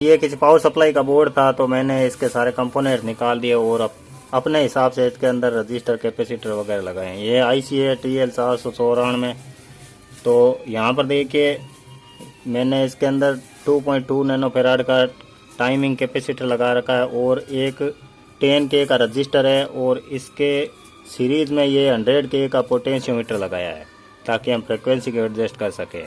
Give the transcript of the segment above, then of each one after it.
ये किसी power supply का बोर्ड था, तो मैंने इसके सारे कंपोनेंट निकाल दिए और अपने हिसाब से इसके अंदर रजिस्टर कैपेसिटर वगैरह लगाए हैं। ये IC है TL494। तो यहाँ पर देखिए मैंने इसके अंदर 2.2 नैनो फैराड का टाइमिंग कैपेसिटर लगा रखा है और एक 10K का रजिस्टर है, और इसके सीरीज़ में ये 100K का पोटेंशियोमीटर लगाया है ताकि हम फ्रिक्वेंसी को एडजस्ट कर सकें।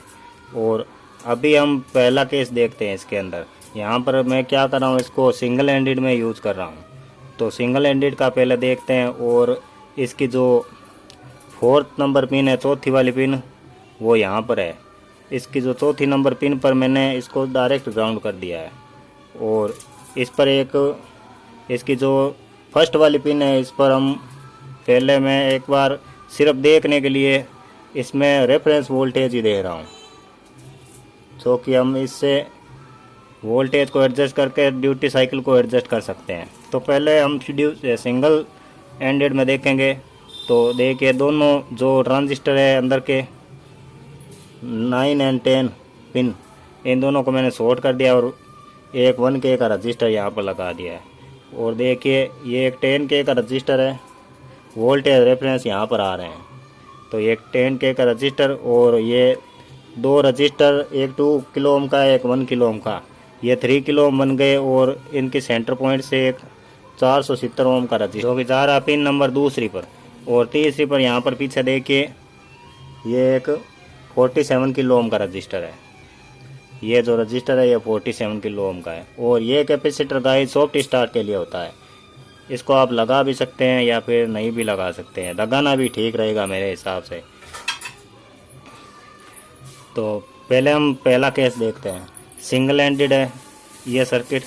और अभी हम पहला केस देखते हैं इसके अंदर। यहाँ पर मैं क्या कर रहा हूँ, इसको सिंगल हैंडेड में यूज़ कर रहा हूँ। तो सिंगल हैंडेड का पहले देखते हैं। और इसकी जो 4th नंबर पिन है, चौथी वाली पिन, वो यहाँ पर है। इसकी जो चौथी नंबर पिन पर मैंने इसको डायरेक्ट ग्राउंड कर दिया है। और इस पर एक इसकी जो फर्स्ट वाली पिन है, इस पर हम पहले मैं एक बार सिर्फ देखने के लिए इसमें रेफरेंस वोल्टेज ही दे रहा हूँ, जो कि हम इससे वोल्टेज को एडजस्ट करके ड्यूटी साइकिल को एडजस्ट कर सकते हैं। तो पहले हम सिंगल एंडेड में देखेंगे। तो देखिए दोनों जो ट्रांजिस्टर है अंदर के 9 और 10 पिन, इन दोनों को मैंने शॉर्ट कर दिया और एक 1K का रजिस्टर यहाँ पर लगा दिया है। और देखिए ये एक 10K का रजिस्टर है, वोल्टेज रेफरेंस यहाँ पर आ रहे हैं। तो ये एक 10K का रजिस्टर और ये दो रजिस्टर, एक 2 किलो ओम का एक 1 किलो ओम का, ये 3 किलो ओम बन गए। और इनके सेंटर पॉइंट से एक 470 ओम का रजिस्टर जो कि जा रहा है पिन नंबर दूसरी पर। और तीसरी पर यहाँ पर पीछे देखिए ये एक 47 किलो ओम का रजिस्टर है। ये जो रजिस्टर है ये 47 किलो ओम का है। और ये कैपेसिटर गाइस सॉफ्ट स्टार्ट के लिए होता है, इसको आप लगा भी सकते हैं या फिर नहीं भी लगा सकते हैं, लगाना भी ठीक रहेगा मेरे हिसाब से। तो पहले हम पहला केस देखते हैं। सिंगल हैंडेड है ये सर्किट,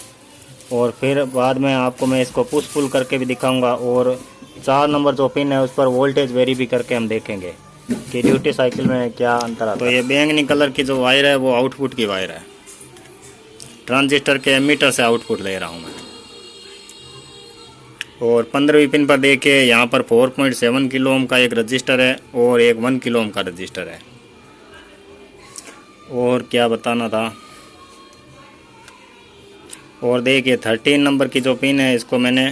और फिर बाद में आपको मैं इसको पुश पुल करके भी दिखाऊंगा। और 4 नंबर जो पिन है उस पर वोल्टेज वेरी भी करके हम देखेंगे कि ड्यूटी साइकिल में क्या अंतर आता है। तो ये बैंगनी कलर की जो वायर है वो आउटपुट की वायर है, ट्रांजिस्टर के एमीटर से आउटपुट ले रहा हूँ मैं। और 15वीं पिन पर देखिए यहाँ पर 4.7 किलो ओम का एक रजिस्टर है और एक 1 किलो ओम का रजिस्टर है। और क्या बताना था, और देखिए 13 नंबर की जो पिन है इसको मैंने,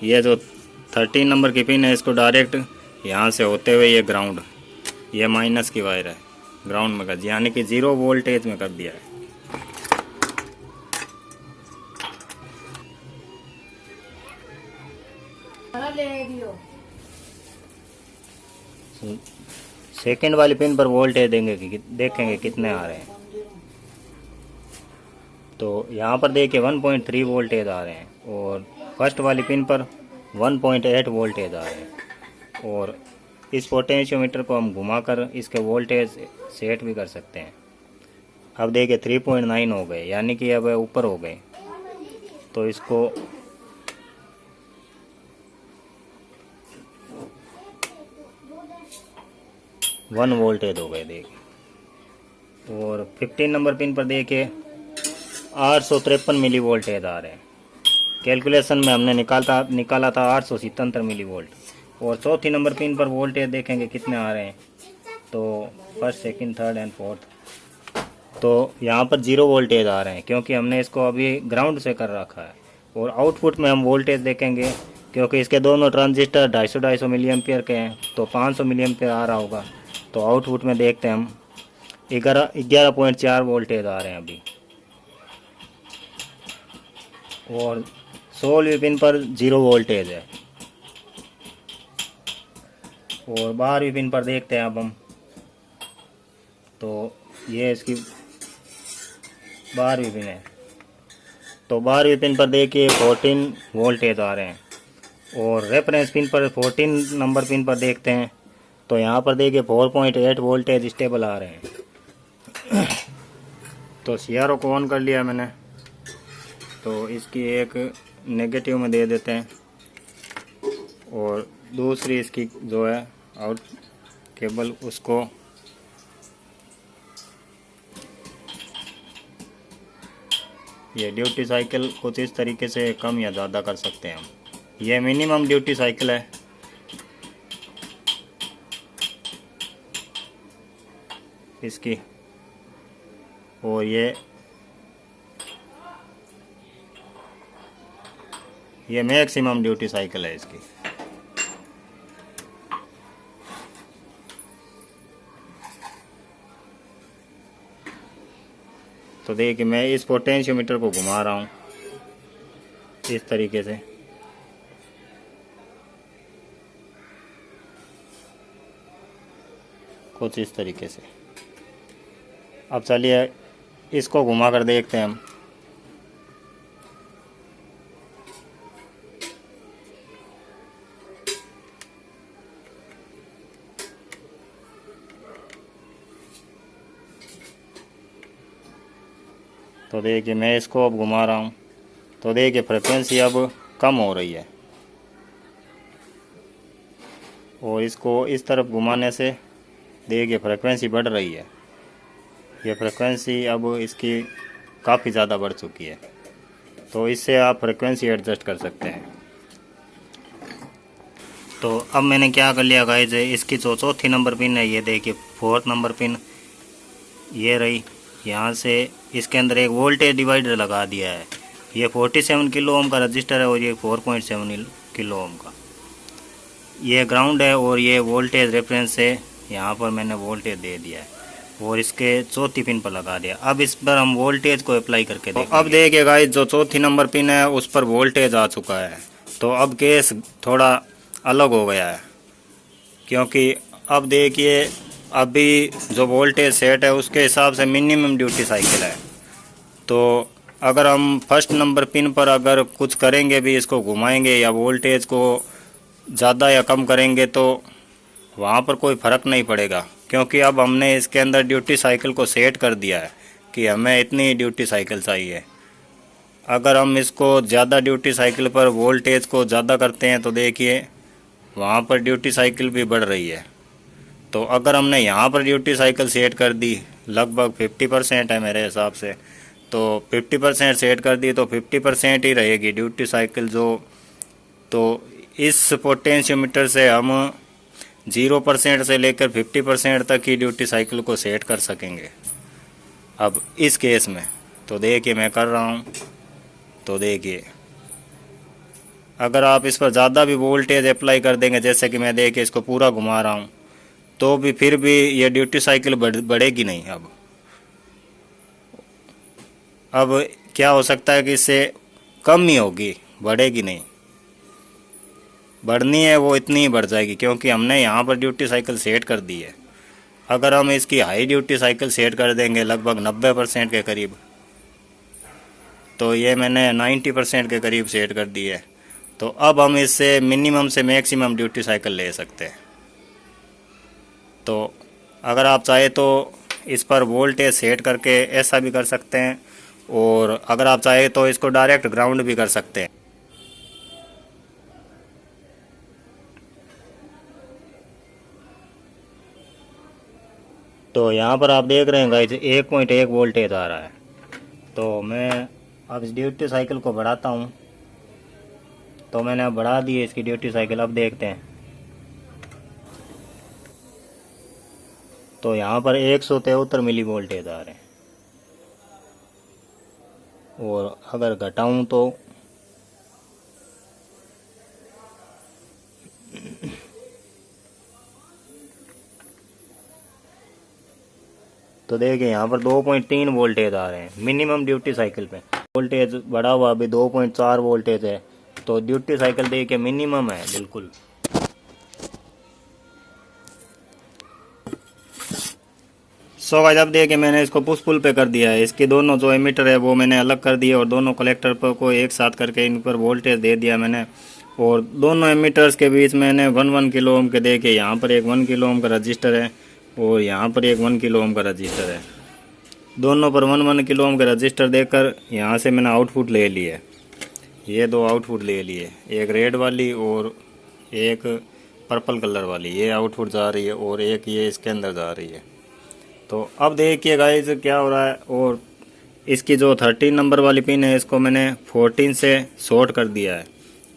ये जो 13 नंबर की पिन है इसको डायरेक्ट यहाँ से होते हुए ये ग्राउंड, ये माइनस की वायर है, ग्राउंड में कर दिया, यानी कि 0 वोल्टेज में कर दिया है। सेकेंड वाली पिन पर वोल्टेज देंगे कि देखेंगे कितने आ रहे हैं। तो यहाँ पर देखिए 1.3 वोल्टेज आ रहे हैं और फर्स्ट वाली पिन पर 1.8 वोल्टेज आ रहे हैं। और इस पोटेंशियोमीटर को हम घुमाकर इसके वोल्टेज सेट भी कर सकते हैं। अब देखिए 3.9 हो गए, यानी कि अब ऊपर हो गए। तो इसको वन वोल्टेज हो गए देखिए। और 15 नंबर पिन पर देखिए 853 मिली वोल्टेज आ रहे हैं। कैलकुलेशन में हमने निकाला था 877 मिली वोल्ट। और चौथी नंबर पिन पर वोल्टेज देखेंगे कितने आ रहे हैं। तो first, second, third and fourth, तो यहाँ पर 0 वोल्टेज आ रहे हैं क्योंकि हमने इसको अभी ग्राउंड से कर रखा है। और आउटपुट में हम वोल्टेज देखेंगे क्योंकि इसके दोनों ट्रांजिस्टर 250 मिली एम्पियर के हैं, तो 500 मिली एम्पियर आ रहा होगा। तो आउटपुट में देखते हैं हम 11.4 वोल्टेज आ रहे हैं अभी। और 16वीं पिन पर 0 वोल्टेज है। और 12वीं पिन पर देखते हैं अब हम, तो ये इसकी 12वीं पिन है। तो 12वीं पिन पर देखिए 14 वोल्टेज आ रहे हैं। और रेफरेंस पिन पर 14 नंबर पिन पर देखते हैं, तो यहाँ पर देखिए 4.8 वोल्टेज स्टेबल आ रहे हैं। तो CRO को ऑन कर लिया मैंने, तो इसकी एक नेगेटिव में दे देते हैं और दूसरी इसकी जो है आउट केबल, उसको ये ड्यूटी साइकिल कुछ इस तरीके से कम या ज़्यादा कर सकते हैं हम। ये मिनिमम ड्यूटी साइकिल है। इसकी, और ये ये मैक्सिमम ड्यूटी साइकिल है इसकी। तो देखिए मैं इस पोटेंशियोमीटर को घुमा रहा हूँ इस तरीके से। कुछ इस तरीके से। अब चलिए इसको घुमा कर देखते हैं हम। तो देखिए मैं इसको अब घुमा रहा हूँ, तो देखिए फ्रिक्वेंसी अब कम हो रही है, और इसको इस तरफ घुमाने से देखिए फ्रिक्वेंसी बढ़ रही है। ये फ्रिक्वेंसी अब इसकी काफ़ी ज़्यादा बढ़ चुकी है, तो इससे आप फ्रिक्वेंसी एडजस्ट कर सकते हैं। तो अब मैंने क्या कर लिया गाइस, इसकी जो चौथी नंबर पिन है, ये देखिए 4th नंबर पिन ये रही, यहाँ से इसके अंदर एक वोल्टेज डिवाइडर लगा दिया है। ये 47 किलो ओम का रजिस्टर है और ये 4.7 किलो ओम का ये ग्राउंड है, और ये वोल्टेज रेफरेंस से यहाँ पर मैंने वोल्टेज दे दिया है और इसके चौथी पिन पर लगा दिया। अब इस पर हम वोल्टेज को अप्लाई करके देखेंगे। अब देखिए गाइस, जो चौथी नंबर पिन है उस पर वोल्टेज आ चुका है। तो अब केस थोड़ा अलग हो गया है, क्योंकि अब देखिए अभी जो वोल्टेज सेट है उसके हिसाब से मिनिमम ड्यूटी साइकिल है। तो अगर हम फर्स्ट नंबर पिन पर अगर कुछ करेंगे भी, इसको घुमाएंगे या वोल्टेज को ज़्यादा या कम करेंगे, तो वहाँ पर कोई फ़र्क नहीं पड़ेगा, क्योंकि अब हमने इसके अंदर ड्यूटी साइकिल को सेट कर दिया है कि हमें इतनी ड्यूटी साइकिल चाहिए। अगर हम इसको ज़्यादा ड्यूटी साइकिल पर वोल्टेज को ज़्यादा करते हैं तो देखिए वहाँ पर ड्यूटी साइकिल भी बढ़ रही है। तो अगर हमने यहाँ पर ड्यूटी साइकिल सेट कर दी, लगभग 50% है मेरे हिसाब से, तो 50% सेट कर दी तो 50% ही रहेगी ड्यूटी साइकिल जो। तो इस पोटेंशियोमीटर से हम 0% से लेकर 50% तक की ड्यूटी साइकिल को सेट कर सकेंगे। अब इस केस में तो देखिए मैं कर रहा हूँ, तो देखिए अगर आप इस पर ज़्यादा भी वोल्टेज अप्लाई कर देंगे, जैसे कि मैं देखिए इसको पूरा घुमा रहा हूँ, तो भी फिर भी ये ड्यूटी साइकिल बढ़ेगी नहीं। अब क्या हो सकता है कि इससे कम ही होगी, बढ़ेगी नहीं। बढ़नी है वो इतनी ही बढ़ जाएगी, क्योंकि हमने यहाँ पर ड्यूटी साइकिल सेट कर दी है। अगर हम इसकी हाई ड्यूटी साइकिल सेट कर देंगे लगभग 90% के करीब, तो ये मैंने 90% के करीब सेट कर दी है, तो अब हम इससे मिनिमम से मैक्सिमम ड्यूटी साइकिल ले सकते हैं। तो अगर आप चाहे तो इस पर वोल्टेज सेट करके ऐसा भी कर सकते हैं, और अगर आप चाहे तो इसको डायरेक्ट ग्राउंड भी कर सकते हैं। तो यहाँ पर आप देख रहे हैं गाइस 1.1 वोल्टेज आ रहा है। तो मैं अब इस ड्यूटी साइकिल को बढ़ाता हूँ, तो मैंने अब बढ़ा दी है इसकी ड्यूटी साइकिल। अब देखते हैं, तो यहाँ पर 173 मिली वोल्टेज आ रहे हैं, और अगर घटाऊँ तो देखिए यहाँ पर 2.3 वोल्टेज आ रहे हैं मिनिमम ड्यूटी साइकिल पे। वोल्टेज बढ़ा हुआ अभी 2.4 वोल्टेज है, तो ड्यूटी साइकिल देखिए मिनिमम है बिल्कुल। सो गाइस, अब देखिए मैंने इसको पुश पुल पे कर दिया है। इसके दोनों जो एमीटर है वो मैंने अलग कर दिए, और दोनों कलेक्टर पर को एक साथ करके इन पर वोल्टेज दे दिया मैंने। और दोनों एमीटर्स के बीच मैंने 1 किलो ओम के देखिए, यहाँ पर एक 1 किलो ओम का रजिस्टर है और यहाँ पर एक 1 किलो ओम का रजिस्टर है। दोनों पर 1 किलो ओम का रजिस्टर देकर यहाँ से मैंने आउटपुट ले लिए। ये दो आउटपुट ले लिए, एक रेड वाली और एक पर्पल कलर वाली, ये आउटपुट जा रही है और एक ये इसके अंदर जा रही है। तो अब देखिए गाइस क्या हो रहा है। और इसकी जो 13 नंबर वाली पिन है इसको मैंने 14 से शॉर्ट कर दिया है।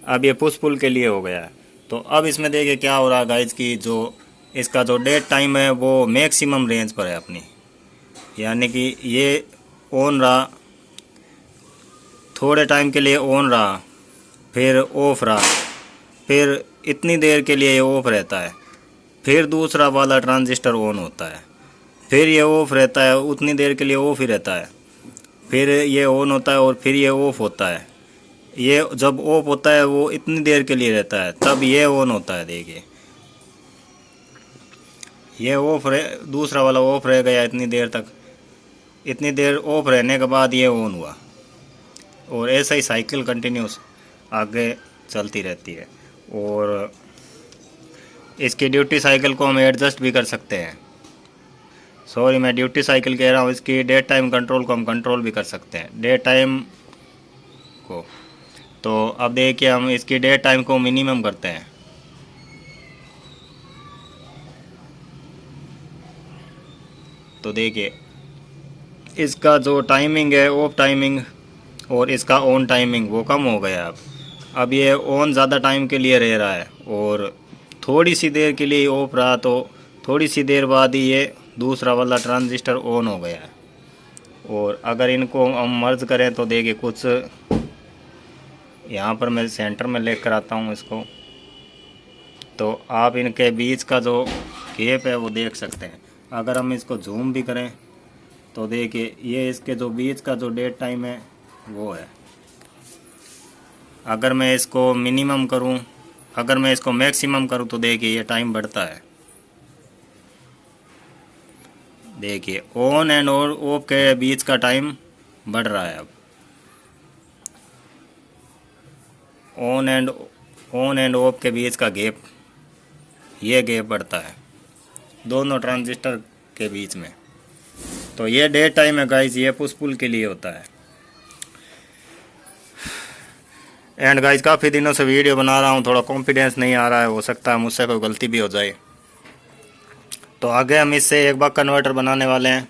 अब ये पुश पुल के लिए हो गया है। तो अब इसमें देखिए क्या हो रहा है गाइस की जो इसका जो डेड टाइम है वो मैक्सिमम रेंज पर है अपनी, यानी कि ये ऑन रहा, थोड़े टाइम के लिए ऑन रहा, फिर ऑफ रहा, फिर इतनी देर के लिए ये ऑफ रहता है, फिर दूसरा वाला ट्रांजिस्टर ऑन होता है, फिर ये ऑफ रहता है, उतनी देर के लिए ऑफ ही रहता है, फिर ये ऑन होता है और फिर ये ऑफ होता है। ये जब ऑफ होता है वो इतनी देर के लिए रहता है, तब ये ऑन होता है। देखिए ये ऑफ रहे, दूसरा वाला ऑफ रह गया इतनी देर तक, इतनी देर ऑफ रहने के बाद ये ऑन हुआ, और ऐसा ही साइकिल कंटिन्यूस आगे चलती रहती है। और इसकी ड्यूटी साइकिल को हम एडजस्ट भी कर सकते हैं। सॉरी, मैं ड्यूटी साइकिल कह रहा हूँ, इसकी डे टाइम कंट्रोल को हम कंट्रोल भी कर सकते हैं, डे टाइम को। तो अब देखिए हम इसकी डे टाइम को मिनिमम करते हैं। तो देखिए इसका जो टाइमिंग है, ऑफ टाइमिंग और इसका ऑन टाइमिंग वो कम हो गया। अब ये ऑन ज़्यादा टाइम के लिए रह रहा है और थोड़ी सी देर के लिए ऑफ रहा, तो थोड़ी सी देर बाद ही ये दूसरा वाला ट्रांजिस्टर ऑन हो गया है। और अगर इनको हम मर्ज करें तो देखिए कुछ यहाँ पर मैं सेंटर में लेकर आता हूँ इसको, तो आप इनके बीच का जो गैप है वो देख सकते हैं। अगर हम इसको जूम भी करें तो देखिए ये इसके जो बीच का जो डेट टाइम है वो है। अगर मैं इसको मिनिमम करूं, अगर मैं इसको मैक्सिमम करूं तो देखिए ये टाइम बढ़ता है। देखिए ऑन एंड ऑफ के बीच का टाइम बढ़ रहा है। अब ऑन एंड ऑफ के बीच का गैप, ये गैप बढ़ता है दोनों ट्रांजिस्टर के बीच में। तो ये डे टाइम है गाइस, ये पुश पुल के लिए होता है। एंड गाइस काफ़ी दिनों से वीडियो बना रहा हूँ, थोड़ा कॉन्फिडेंस नहीं आ रहा है, हो सकता है मुझसे कोई गलती भी हो जाए। तो आगे हम इससे एक बक कन्वर्टर बनाने वाले हैं।